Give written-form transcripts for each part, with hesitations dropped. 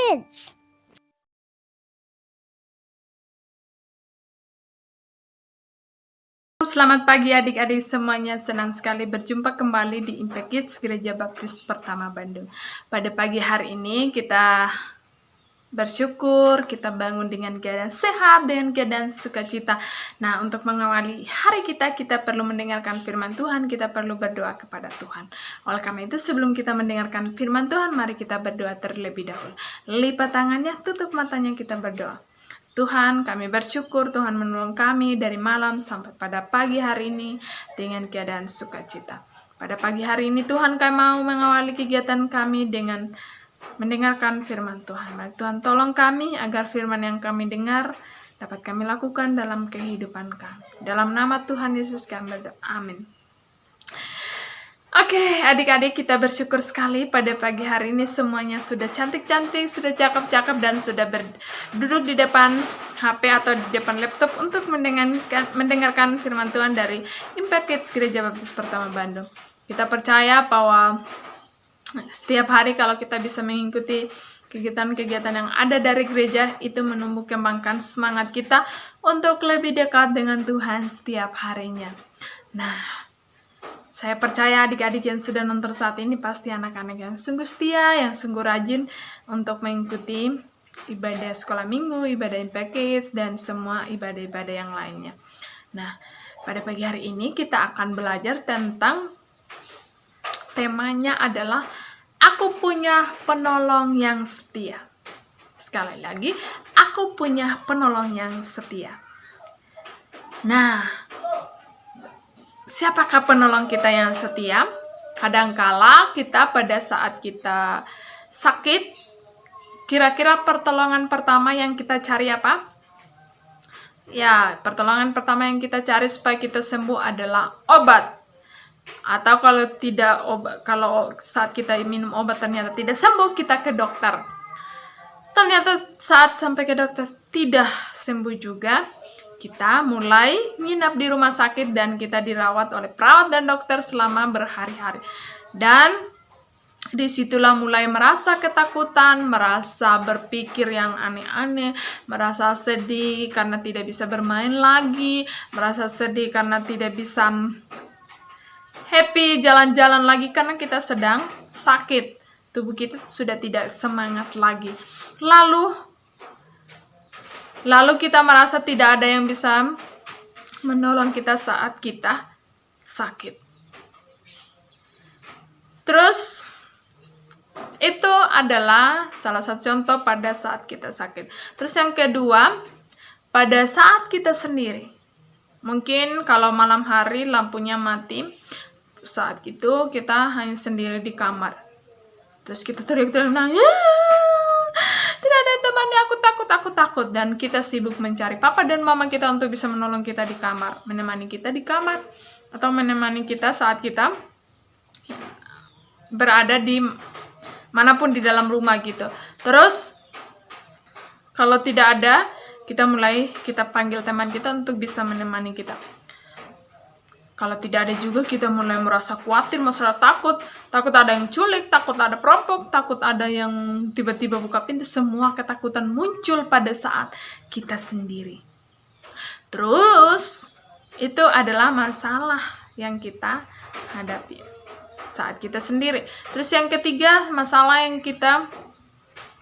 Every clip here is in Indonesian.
Kids. Selamat pagi adik-adik semuanya, senang sekali berjumpa kembali di Impact Kids Gereja Baptis Pertama Bandung. Pada pagi hari ini kita bersyukur, kita bangun dengan keadaan sehat, dengan keadaan sukacita. Nah, untuk mengawali hari kita perlu mendengarkan firman Tuhan, kita perlu berdoa kepada Tuhan. Oleh karena itu, sebelum kita mendengarkan firman Tuhan, mari kita berdoa terlebih dahulu. Lipat tangannya, tutup matanya, kita berdoa. Tuhan, kami bersyukur Tuhan menolong kami dari malam sampai pada pagi hari ini dengan keadaan sukacita. Pada pagi hari ini Tuhan, kami mau mengawali kegiatan kami dengan mendengarkan firman Tuhan. Mari Tuhan tolong kami agar firman yang kami dengar dapat kami lakukan dalam kehidupan kami. Dalam nama Tuhan Yesus kami berdoa. Amin. Oke, adik-adik, kita bersyukur sekali pada pagi hari ini semuanya sudah cantik-cantik, sudah cakep-cakep, dan sudah duduk di depan HP atau di depan laptop untuk mendengarkan firman Tuhan dari Impact Kids Gereja Baptis Pertama Bandung. Kita percaya bahwa setiap hari kalau kita bisa mengikuti kegiatan-kegiatan yang ada dari gereja, itu menumbuh kembangkan semangat kita untuk lebih dekat dengan Tuhan setiap harinya. Nah, saya percaya adik-adik yang sudah nonton saat ini pasti anak-anak yang sungguh setia, yang sungguh rajin untuk mengikuti ibadah sekolah minggu, ibadah Impact Kids, dan semua ibadah-ibadah yang lainnya. Nah, pada pagi hari ini kita akan belajar tentang temanya adalah Aku punya penolong yang setia. Sekali lagi, aku punya penolong yang setia. Nah, siapakah penolong kita yang setia? Kadangkala kita pada saat kita sakit, kira-kira pertolongan pertama yang kita cari apa? Ya, pertolongan pertama yang kita cari supaya kita sembuh adalah obat. Atau kalau saat kita minum obat ternyata tidak sembuh, kita ke dokter. Ternyata saat sampai ke dokter tidak sembuh juga, kita mulai nginap di rumah sakit dan kita dirawat oleh perawat dan dokter selama berhari-hari. Dan disitulah mulai merasa ketakutan, merasa berpikir yang aneh-aneh, merasa sedih karena tidak bisa bermain lagi, merasa sedih karena tidak bisa happy jalan-jalan lagi karena kita sedang sakit. Tubuh kita sudah tidak semangat lagi. Lalu kita merasa tidak ada yang bisa menolong kita saat kita sakit. Terus itu adalah salah satu contoh pada saat kita sakit. Terus yang kedua, pada saat kita sendiri. Mungkin kalau malam hari lampunya mati, saat itu kita hanya sendiri di kamar. Terus kita teriak-teriak nangis, tidak ada temannya, aku takut. Dan kita sibuk mencari papa dan mama kita untuk bisa menolong kita di kamar, menemani kita di kamar, atau menemani kita saat kita berada di manapun di dalam rumah gitu. Terus kalau tidak ada, kita panggil teman kita untuk bisa menemani kita. Kalau tidak ada juga, kita mulai merasa khawatir, merasa takut ada yang culik, takut ada perampok, takut ada yang tiba-tiba buka pintu. Semua ketakutan muncul pada saat kita sendiri. Terus itu adalah masalah yang kita hadapi saat kita sendiri. Terus yang ketiga, masalah yang kita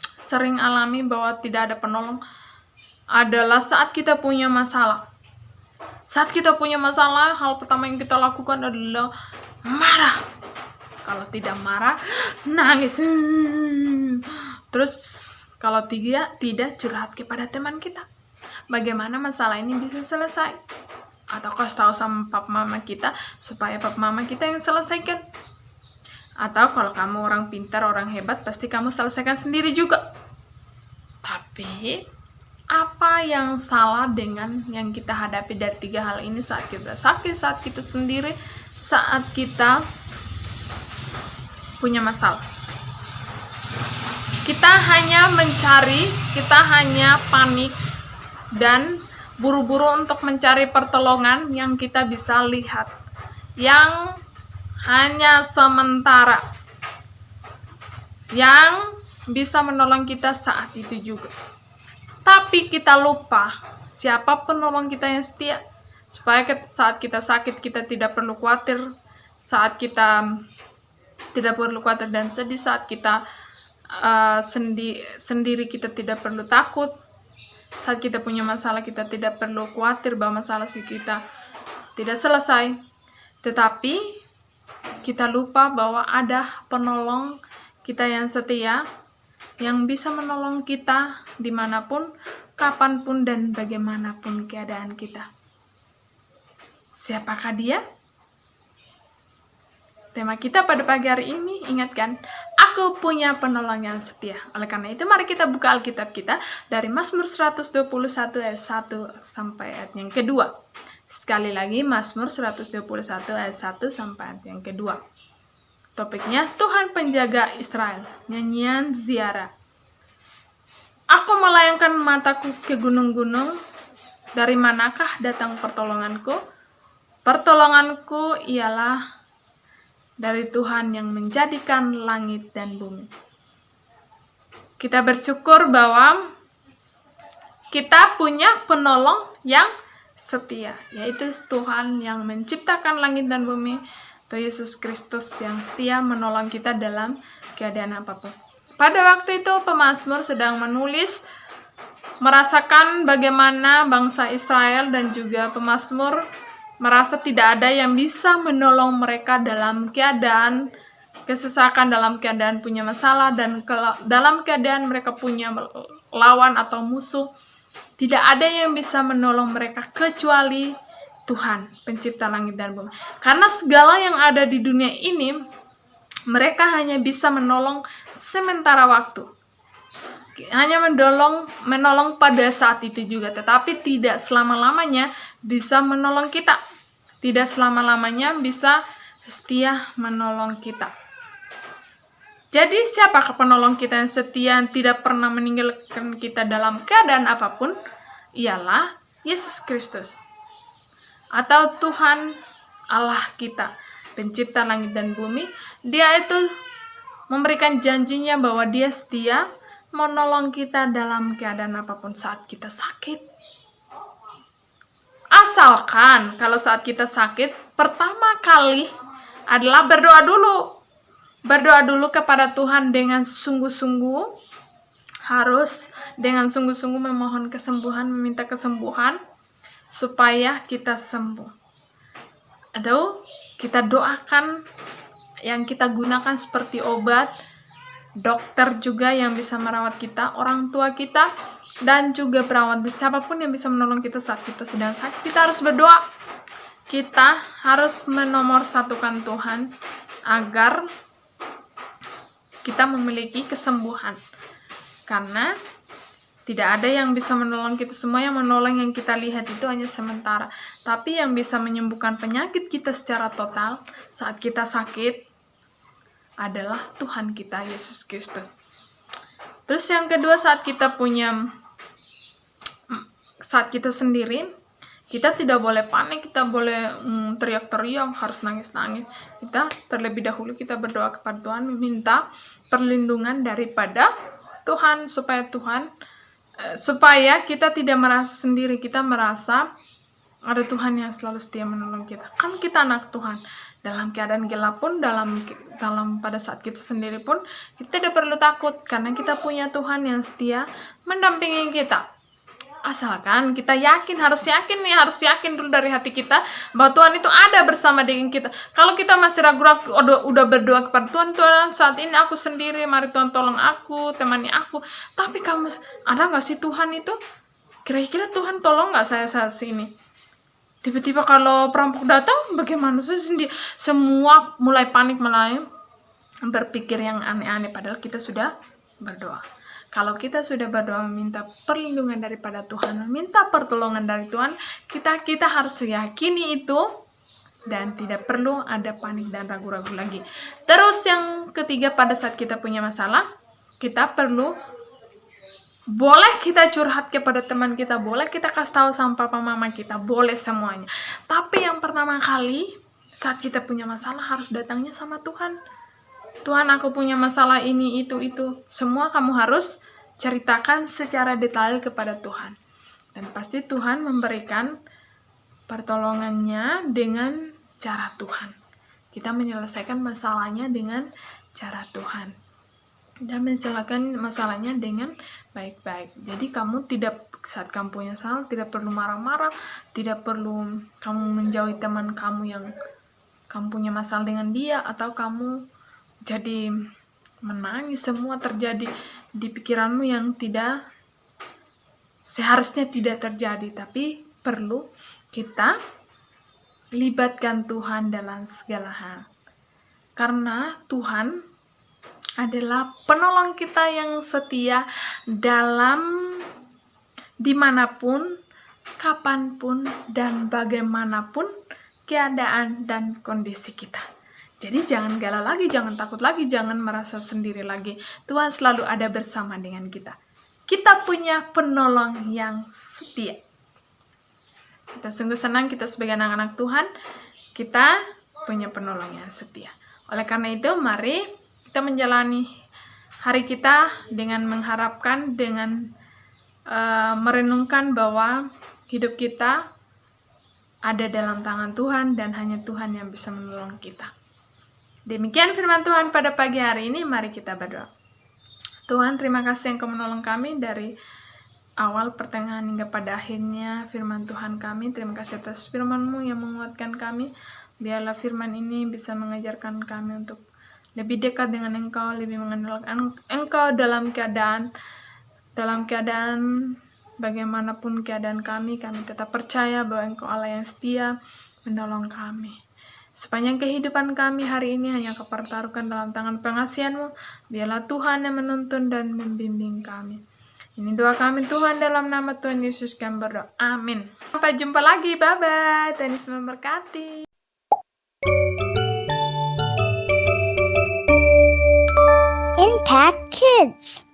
sering alami bahwa tidak ada penolong adalah saat kita punya masalah. Saat kita punya masalah, hal pertama yang kita lakukan adalah marah. Kalau tidak marah, nangis. Terus kalau tidak curhat kepada teman kita. Bagaimana masalah ini bisa selesai? Atau kasih tahu sama papa mama kita supaya papa mama kita yang selesaikan. Atau kalau kamu orang pintar, orang hebat, pasti kamu selesaikan sendiri juga. Tapi apa yang salah dengan yang kita hadapi dari tiga hal ini saat kita sakit, saat kita sendiri, saat kita punya masalah? Kita hanya mencari, kita hanya panik dan buru-buru untuk mencari pertolongan yang kita bisa lihat, yang hanya sementara, yang bisa menolong kita saat itu juga. Tapi kita lupa siapa penolong kita yang setia, supaya saat kita sakit kita tidak perlu khawatir, saat kita tidak perlu khawatir dan sedih, saat kita sendiri kita tidak perlu takut, saat kita punya masalah kita tidak perlu khawatir bahwa masalah kita tidak selesai. Tetapi kita lupa bahwa ada penolong kita yang setia, yang bisa menolong kita dimanapun, kapanpun, dan bagaimanapun keadaan kita. Siapakah dia? Tema kita pada pagi hari ini, ingatkan, aku punya penolong yang setia. Oleh karena itu, mari kita buka Alkitab kita dari Mazmur 121 ayat 1 sampai ayat yang kedua. Sekali lagi, Mazmur 121 ayat 1 sampai ayat yang kedua. Topiknya, Tuhan penjaga Israel, nyanyian ziarah. Aku melayangkan mataku ke gunung-gunung, dari manakah datang pertolonganku? Pertolonganku ialah dari Tuhan yang menjadikan langit dan bumi. Kita bersyukur bahwa kita punya penolong yang setia, yaitu Tuhan yang menciptakan langit dan bumi, Tuhan Yesus Kristus yang setia menolong kita dalam keadaan apapun. Pada waktu itu pemazmur sedang menulis, merasakan bagaimana bangsa Israel dan juga pemazmur merasa tidak ada yang bisa menolong mereka dalam keadaan kesesakan, dalam keadaan punya masalah, dan dalam keadaan mereka punya lawan atau musuh. Tidak ada yang bisa menolong mereka kecuali Tuhan, pencipta langit dan bumi. Karena segala yang ada di dunia ini, mereka hanya bisa menolong sementara waktu. Hanya menolong pada saat itu juga, tetapi tidak selama-lamanya bisa menolong kita. Tidak selama-lamanya bisa setia menolong kita. Jadi siapakah penolong kita yang setia, yang tidak pernah meninggalkan kita dalam keadaan apapun? Ialah Yesus Kristus, atau Tuhan Allah kita, pencipta langit dan bumi. Dia itu memberikan janjinya bahwa dia setia menolong kita dalam keadaan apapun saat kita sakit. Asalkan kalau saat kita sakit, pertama kali adalah berdoa dulu. Berdoa dulu kepada Tuhan dengan sungguh-sungguh, harus dengan sungguh-sungguh memohon kesembuhan, meminta kesembuhan supaya kita sembuh. Atau kita doakan yang kita gunakan seperti obat, dokter juga yang bisa merawat kita, orang tua kita, dan juga perawat, siapapun yang bisa menolong kita saat kita sedang sakit. Kita harus berdoa. Kita harus menomorsatukan Tuhan agar kita memiliki kesembuhan. Karena tidak ada yang bisa menolong kita. Semua yang menolong yang kita lihat itu hanya sementara. Tapi yang bisa menyembuhkan penyakit kita secara total saat kita sakit adalah Tuhan kita, Yesus Kristus. Terus yang kedua, saat kita sendiri, kita tidak boleh panik, kita boleh teriak-teriak, harus nangis-nangis. Kita terlebih dahulu kita berdoa kepada Tuhan, meminta perlindungan daripada Tuhan, supaya kita tidak merasa sendiri, kita merasa ada Tuhan yang selalu setia menolong kita. Kan kita anak Tuhan. Dalam keadaan gelap pun, pada saat kita sendiri pun, kita tidak perlu takut karena kita punya Tuhan yang setia mendampingi kita. Asalkan kita harus yakin dulu dari hati kita bahwa Tuhan itu ada bersama dengan kita. Kalau kita masih ragu-ragu, udah berdoa kepada Tuhan, saat ini aku sendiri, mari Tuhan tolong aku, temani aku. Tapi kamu ada nggak sih Tuhan itu? Kira-kira Tuhan tolong nggak saya saat ini? Tiba-tiba kalau perampok datang, bagaimana sih? Semua mulai panik, mulai berpikir yang aneh-aneh, padahal kita sudah berdoa. Kalau kita sudah berdoa meminta perlindungan daripada Tuhan, meminta pertolongan dari Tuhan, kita harus yakini itu dan tidak perlu ada panik dan ragu-ragu lagi. Terus yang ketiga, pada saat kita punya masalah, kita boleh kita curhat kepada teman kita, boleh kita kasih tahu sama papa mama kita, boleh semuanya. Tapi yang pertama kali saat kita punya masalah harus datangnya sama Tuhan. Tuhan, aku punya masalah ini, itu. Semua kamu harus ceritakan secara detail kepada Tuhan. Dan pasti Tuhan memberikan pertolongannya dengan cara Tuhan. Kita menyelesaikan masalahnya dengan cara Tuhan. Dan menyelesaikan masalahnya dengan baik-baik. Jadi kamu tidak, saat kamu punya salah, tidak perlu marah-marah, tidak perlu kamu menjauhi teman kamu yang kamu punya masalah dengan dia, atau kamu jadi menangis. Semua terjadi di pikiranmu yang tidak seharusnya tidak terjadi, tapi perlu kita libatkan Tuhan dalam segala hal. Karena Tuhan adalah penolong kita yang setia dalam dimanapun, kapanpun, dan bagaimanapun keadaan dan kondisi kita. Jadi jangan galau lagi, jangan takut lagi, jangan merasa sendiri lagi. Tuhan selalu ada bersama dengan kita. Kita punya penolong yang setia. Kita sungguh senang kita sebagai anak-anak Tuhan, kita punya penolong yang setia. Oleh karena itu, mari kita menjalani hari kita dengan mengharapkan, dengan merenungkan bahwa hidup kita ada dalam tangan Tuhan dan hanya Tuhan yang bisa menolong kita. Demikian firman Tuhan pada pagi hari ini, mari kita berdoa. Tuhan, terima kasih Engkau menolong kami dari awal, pertengahan, hingga pada akhirnya firman Tuhan kami. Terima kasih atas firman-Mu yang menguatkan kami. Biarlah firman ini bisa mengajarkan kami untuk lebih dekat dengan Engkau, lebih mengenal Engkau dalam keadaan bagaimanapun keadaan kami tetap percaya bahwa Engkau Allah yang setia menolong kami. Sepanjang kehidupan kami hari ini hanya Kau pertaruhkan dalam tangan pengasihan-Mu. Biarlah Tuhan yang menuntun dan membimbing kami. Ini doa kami Tuhan, dalam nama Tuhan Yesus kami berdoa. Amin. Sampai jumpa lagi. Bye-bye. Tuhan Yesus memberkati. Impact Kids.